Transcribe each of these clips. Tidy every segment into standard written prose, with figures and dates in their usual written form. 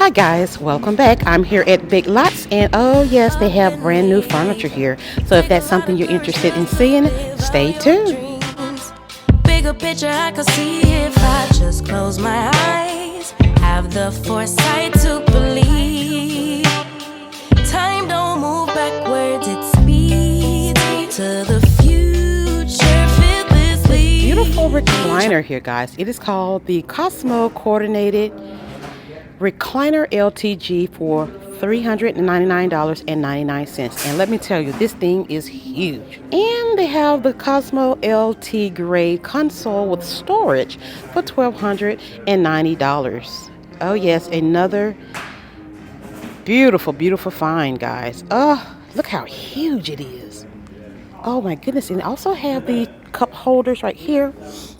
Hi guys, welcome back. I'm here at Big Lots and oh yes, they have brand new furniture here. So if that's something you're interested in seeing, stay tuned. Bigger picture I could see if I just close my eyes. Have the foresight to believe. Time don't move backwards, it speeds to the future. Feel this lead. Beautiful recliner here guys. It is called the Cosmo Coordinated Recliner LTG for $399.99. And let me tell you, this thing is huge. And they have the Cosmo LT grade console with storage for $1,290. Oh yes, another beautiful, beautiful find, guys. Oh, look how huge it is. Oh my goodness. And also have the cup holders right here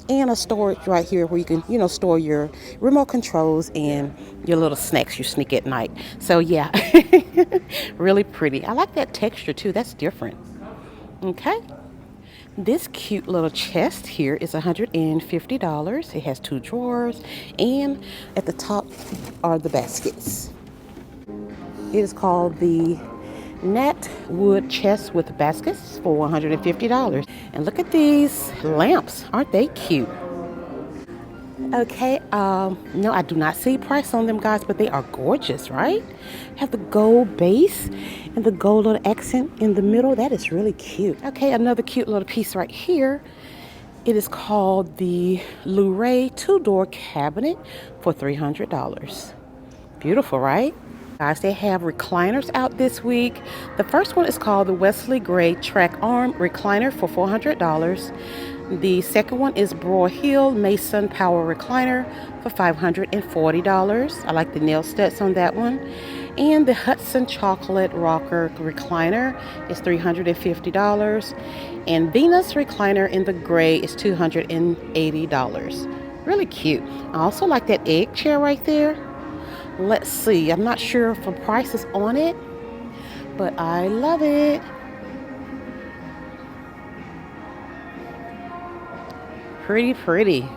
and a storage right here where you can, store your remote controls and your little snacks you sneak at night. So yeah, really pretty. I like that texture too. That's different. Okay. This cute little chest here is $150. It has 2 drawers and at the top are the baskets. It is called the Nat wood chest with baskets for $150. And look at these lamps. Aren't they cute? Okay, no, I do not see price on them, guys, but they are gorgeous, right? Have the gold base and the gold little accent in the middle. That is really cute. Okay, another cute little piece right here. It is called the Luray 2-door cabinet for $300. Beautiful, right? Guys, they have recliners out this week. The first one is called the Wesley Gray Track Arm Recliner for $400. The second one is Broyhill Mason Power Recliner for $540. I like the nail studs on that one. And the Hudson Chocolate Rocker Recliner is $350. And Venus Recliner in the gray is $280. Really cute. I also like that egg chair right there. Let's see, I'm not sure if the price is on it, but I love it. Pretty, pretty.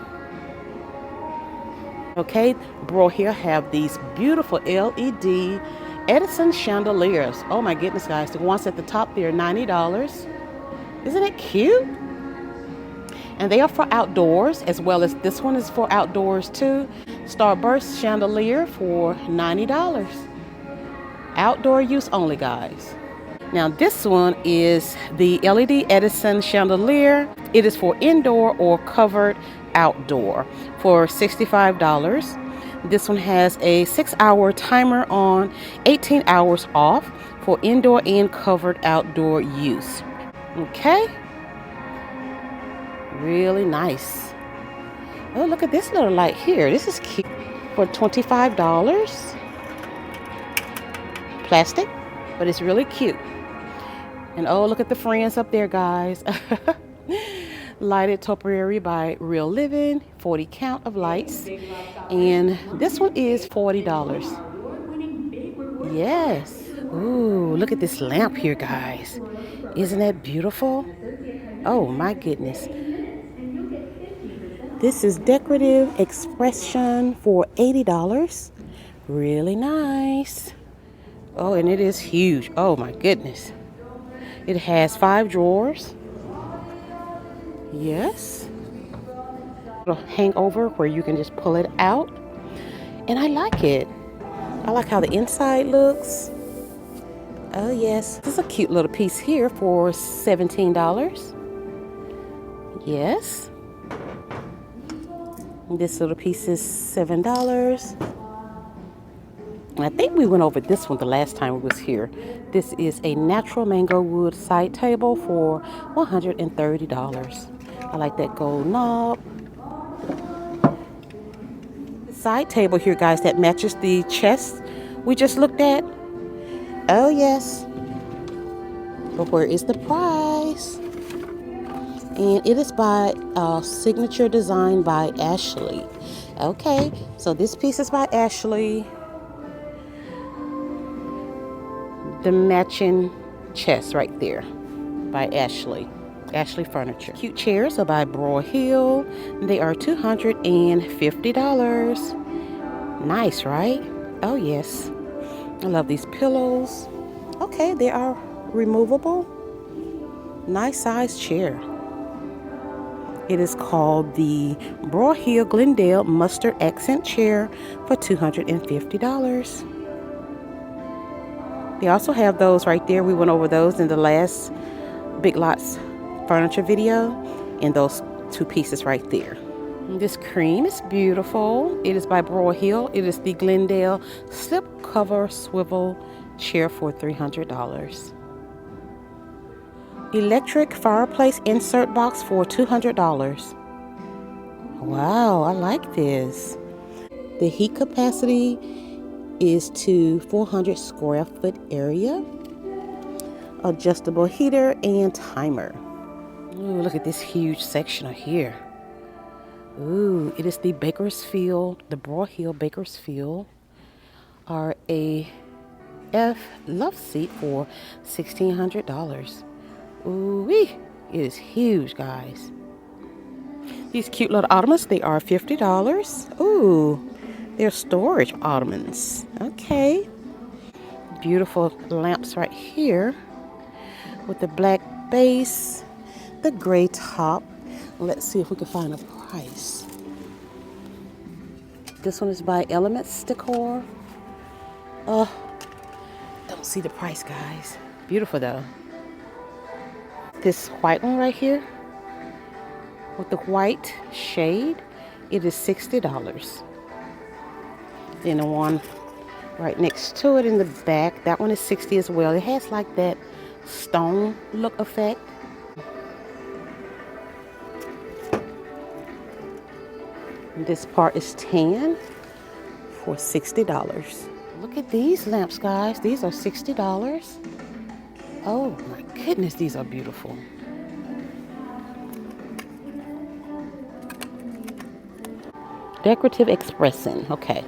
Okay, Broyhill have these beautiful LED Edison chandeliers. Oh my goodness, guys. The ones at the top, they're $90. Isn't it cute? And they are for outdoors, as well as this one is for outdoors too. Starburst chandelier for $90. Outdoor use only, guys. Now this one is the LED Edison chandelier. It is for indoor or covered outdoor for $65. This one has a 6-hour timer on, 18 hours off for indoor and covered outdoor use. Okay. Really nice. Oh, look at this little light here. This is cute for $25. Plastic, but it's really cute. And oh, look at the friends up there, guys. Lighted topiary by Real Living, 40 count of lights. And this one is $40. Yes. Ooh, look at this lamp here, guys. Isn't that beautiful? Oh my goodness. This is decorative expression for $80. Really nice. Oh, and it is huge. Oh my goodness. It has 5 drawers. Yes. It'll hang over where you can just pull it out. And I like it. I like how the inside looks. Oh yes. This is a cute little piece here for $17. Yes. This little piece is $7. And I think we went over this one the last time we was here. This is a natural mango wood side table for $130. I like that gold knob. Side table here, guys, that matches the chest we just looked at. Oh yes. But where is the price? And it is by Signature Design by Ashley. Okay, so this piece is by Ashley. The matching chest right there by Ashley. Ashley Furniture. Cute chairs are by Broyhill. They are $250. Nice, right? Oh yes, I love these pillows. Okay, they are removable. Nice size chair. It is called the Broyhill Glendale Mustard Accent Chair for $250. They also have those right there. We went over those in the last Big Lots furniture video, and those two pieces right there. This cream is beautiful. It is by Broyhill. It is the Glendale slip cover swivel chair for $300. Electric fireplace insert box for $200. Wow, I like this. The heat capacity is to 400 square foot area. Adjustable heater and timer. Ooh, look at this huge sectional here. Ooh, it is the Bakersfield, the Broyhill Bakersfield RAF love seat for $1,600. Ooh-wee, it is huge, guys. These cute little ottomans, they are $50. Ooh, they're storage ottomans. Okay. Beautiful lamps right here with the black base, the gray top. Let's see if we can find a price. This one is by Elements Decor. Oh, don't see the price, guys. Beautiful though. This white one right here with the white shade, it is $60. Then the one right next to it in the back, that one is $60 as well. It has like that stone look effect. This part is tan for $60. Look at these lamps, guys. These are $60. Oh my goodness, these are beautiful. Decorative expressing. Okay.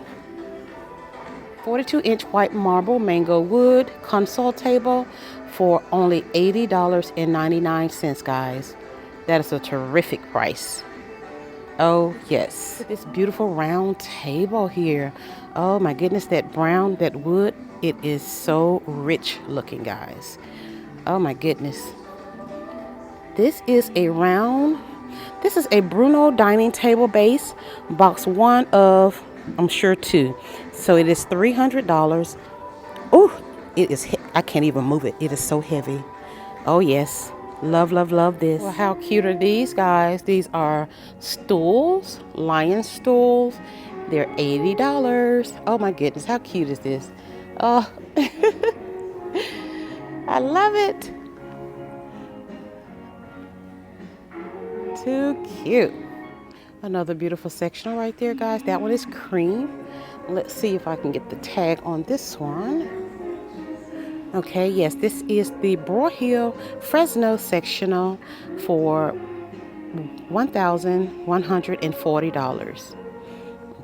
42-inch white marble mango wood console table for only $80.99, guys. That is a terrific price. Oh yes, look at this beautiful round table here. Oh my goodness, that brown, that wood, it is so rich looking, guys. Oh my goodness. This is a Bruno dining table base, box one of, I'm sure, two. So it is $300. Oh, it is, I can't even move it. It is so heavy. Oh yes. Love, love, love this. Well, how cute are these, guys? These are stools, lion stools. They're $80. Oh my goodness, how cute is this? Oh, I love it. Too cute. Another beautiful sectional right there, guys. That one is cream. Let's see if I can get the tag on this one. Okay, yes, this is the Broyhill Fresno sectional for $1,140.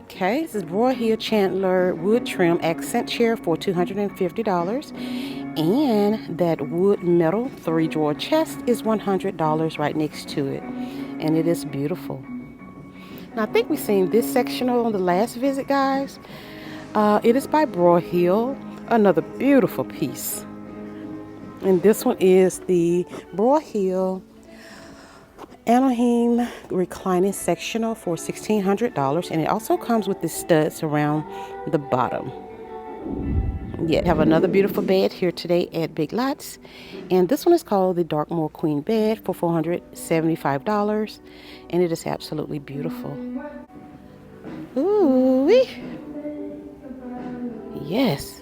Okay, this is Broyhill Chandler wood trim accent chair for $250. And that wood metal 3-drawer chest is $100 right next to it. And it is beautiful. Now, I think we've seen this sectional on the last visit, guys. It is by Broyhill. Another beautiful piece. And this one is the Broyhill Anaheim reclining sectional for $1,600. And it also comes with the studs around the bottom. Yeah, have another beautiful bed here today at Big Lots. And this one is called the Darkmoor Queen Bed for $475. And it is absolutely beautiful. Ooh-wee. Yes.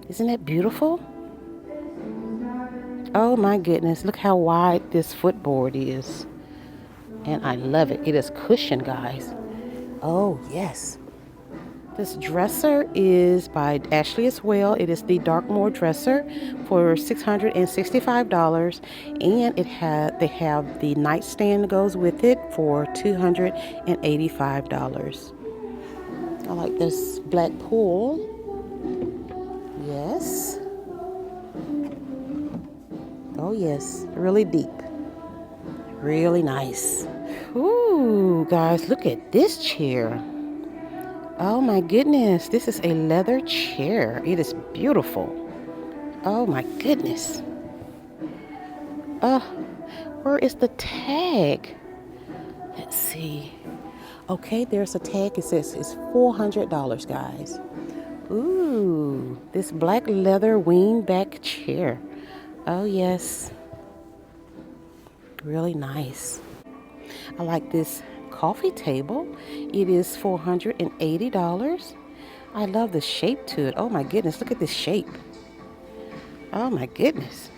Isn't that beautiful? Oh my goodness. Look how wide this footboard is. And I love it. It is cushioned, guys. Oh, yes. This dresser is by Ashley as well. It is the Darkmoor dresser for $665. And they have the nightstand that goes with it for $285. I like this black pool. Yes. Oh yes, really deep. Really nice. Ooh, guys, look at this chair. Oh my goodness, this is a leather chair. It is beautiful. Oh my goodness. Where is the tag? Let's see. Okay, there's a tag. It says it's $400, guys. Ooh, this black leather wing back chair. Oh yes. Really nice. I like this coffee table. It is $480. I love the shape to it. Oh my goodness, look at this shape. Oh my goodness.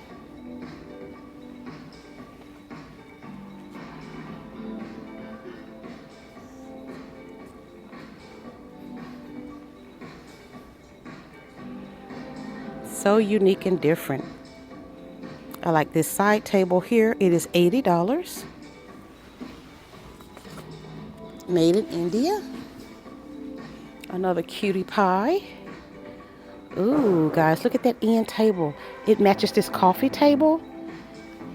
So unique and different. I like this side table here. It is $80. Made in India. Another cutie pie. Ooh, guys, look at that end table. It matches this coffee table.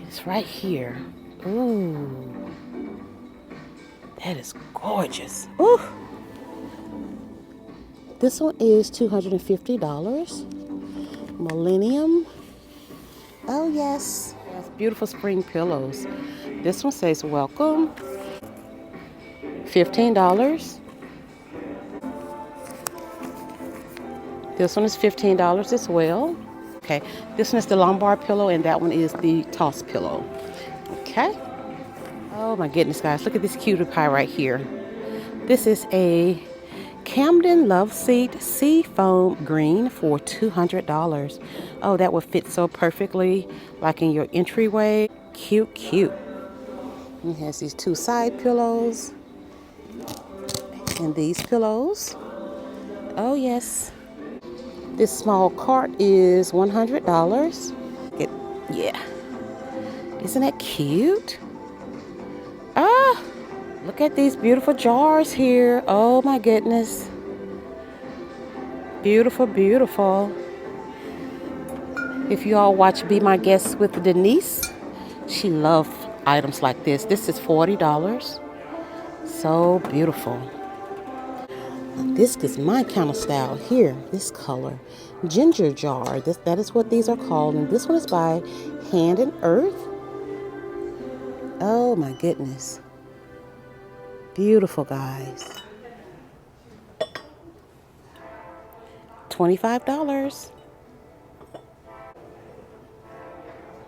It's right here. Ooh. That is gorgeous. Ooh. This one is $250. Millennium. Oh, yes. That's beautiful spring pillows. This one says welcome. $15. This one is $15 as well. Okay, this one is the lumbar pillow and that one is the toss pillow. Okay. Oh my goodness, guys, look at this cutie pie right here. This is a Camden Love Seat Sea Foam Green for $200. Oh, that would fit so perfectly, like in your entryway. Cute, cute. It has these two side pillows and these pillows. Oh yes. This small cart is $100. Yeah. Isn't that cute? Ah, look at these beautiful jars here. Oh my goodness. Beautiful, beautiful. If you all watch Be My Guest with Denise, she loves items like this. This is $40. So beautiful. This is my kind of style here. This color. Ginger jar. That is what these are called. And this one is by Hand and Earth. Oh my goodness. Beautiful, guys. $25.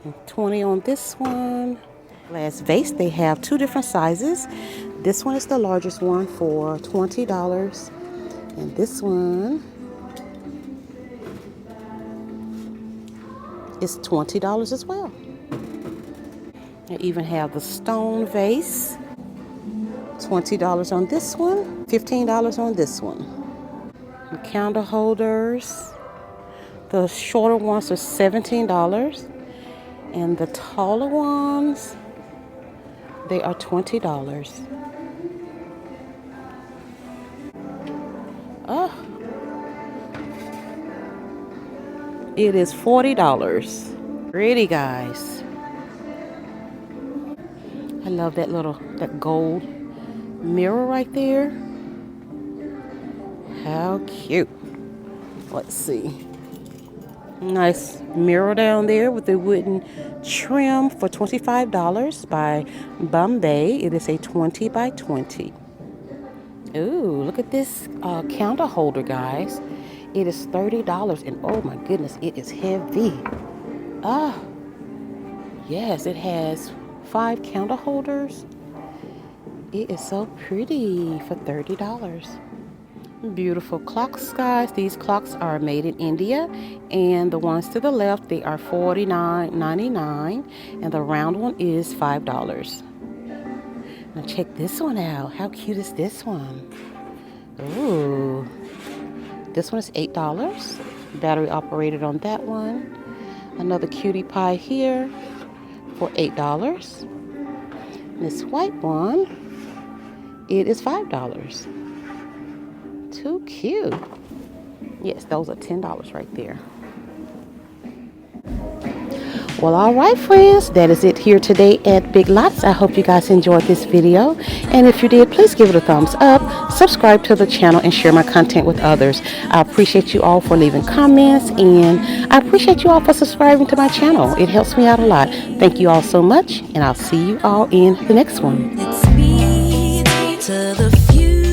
And $20 on this one. Glass vase. They have two different sizes. This one is the largest one for $20. And this one is $20 as well. I even have the stone vase. $20 on this one, $15 on this one. The candle holders. The shorter ones are $17. And the taller ones, they are $20. Oh, it is $40. Pretty, guys. I love that gold mirror right there. How cute. Let's see. Nice mirror down there with the wooden trim for $25 by Bombay. It is a 20 by 20. Ooh, look at this counter holder, guys. It is $30, and oh my goodness, it is heavy. Ah, yes, it has 5 counter holders. It is so pretty for $30. Beautiful clocks, guys. These clocks are made in India, and the ones to the left, they are $49.99, and the round one is $5. Now check this one out. How cute is this one? Ooh. This one is $8. Battery operated on that one. Another cutie pie here for $8. This white one, it is $5. Too cute. Yes, those are $10 right there. Well, all right, friends, that is it here today at Big Lots. I hope you guys enjoyed this video, and if you did, please give it a thumbs up. subscribe to the channel, and share my content with others. I appreciate you all for leaving comments, and I appreciate you all for subscribing to my channel. It helps me out a lot. Thank you all so much, and I'll see you all in the next one. It speeds to the future.